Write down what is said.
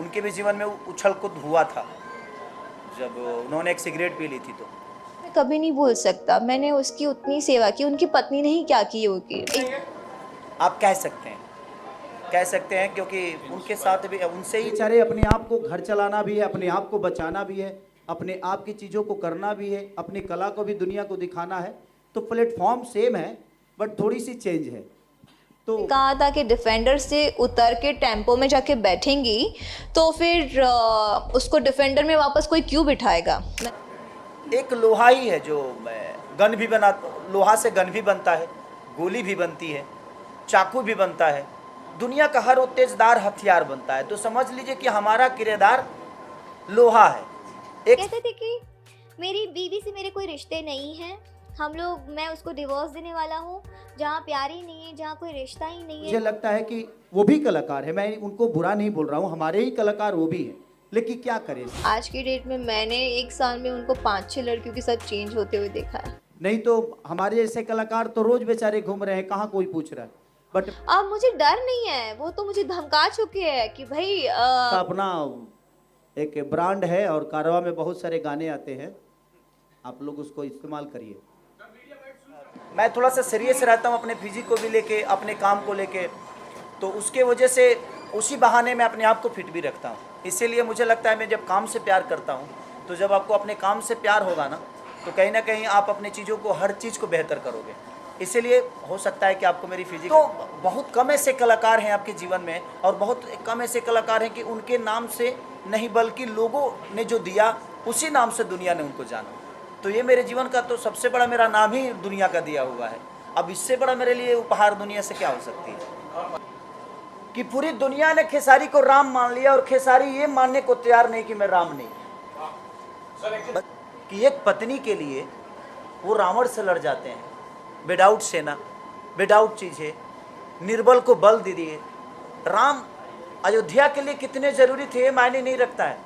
उनके भी जीवन में उछल कूद हुआ था जब उन्होंने एक सिगरेट पी ली थी। तो मैं कभी नहीं भूल सकता, मैंने उसकी उतनी सेवा की, उनकी पत्नी ने ही क्या की होगी। आप कह सकते हैं क्योंकि उनके साथ भी उनसे ही बेचारे अपने आप को घर चलाना भी है, अपने आप को बचाना भी है, अपने आप की चीज़ों को करना भी है, अपनी कला को भी दुनिया को दिखाना है। तो प्लेटफॉर्म सेम है बट थोड़ी सी चेंज है। तो कहा था कि डिफेंडर से उतर के टेम्पो में जाके बैठेंगी तो फिर उसको डिफेंडर में वापस कोई क्यों बिठाएगा। एक लोहा ही है जो गन भी बना, लोहा से गन भी बनता है, गोली भी बनती है, चाकू भी बनता है, दुनिया का हर वो तेजदार हथियार बनता है। तो समझ लीजिए कि हमारा किरदार लोहा है। एक कहते थे कि मेरी बीवी से मेरे कोई रिश्ते नहीं हैं, हम लोग, मैं उसको डिवोर्स देने वाला हूँ, जहाँ प्यार ही नहीं है, जहाँ कोई रिश्ता ही नहीं मुझे है। लगता है कि वो भी कलाकार है, मैं उनको बुरा नहीं बोल रहा हूँ, हमारे ही कलाकार वो भी हैं, लेकिन क्या करें। आज की डेट में मैंने एक साल में उनको 5-6 लड़कियों के साथ चेंज होते हुए देखा है। नहीं तो हमारे जैसे कलाकार तो रोज बेचारे घूम रहे हैं, कहाँ कोई पूछ रहा है। बट अब मुझे डर नहीं है, वो तो मुझे धमका चुके हैं कि भाई अपना एक ब्रांड है और कारवा में बहुत सारे गाने आते हैं, आप लोग उसको इस्तेमाल करिए। मैं थोड़ा सा सीरियस रहता हूँ अपने फिजिक को भी लेके, अपने काम को लेके, तो उसके वजह से उसी बहाने मैं अपने आप को फिट भी रखता हूँ। इसीलिए मुझे लगता है मैं जब काम से प्यार करता हूँ, तो जब आपको अपने काम से प्यार होगा ना, तो कहीं ना कहीं आप अपनी चीज़ों को, हर चीज़ को बेहतर करोगे। इसीलिए हो सकता है कि आपको मेरी फिजिक, तो बहुत कम ऐसे कलाकार हैं आपके जीवन में, और बहुत कम ऐसे कलाकार हैं कि उनके नाम से नहीं बल्कि लोगों ने जो दिया उसी नाम से दुनिया ने उनको जाना। तो ये मेरे जीवन का तो सबसे बड़ा मेरा नाम ही दुनिया का दिया हुआ है। अब इससे बड़ा मेरे लिए उपहार दुनिया से क्या हो सकती है कि पूरी दुनिया ने खेसारी को राम मान लिया और खेसारी ये मानने को तैयार नहीं कि मैं राम नहीं, कि एक पत्नी के लिए वो रावण से लड़ जाते हैं विदाउट सेना, विदाउट चीज़ें, निर्बल को बल दे दिए। राम अयोध्या के लिए कितने ज़रूरी थे ये मायने नहीं रखता है।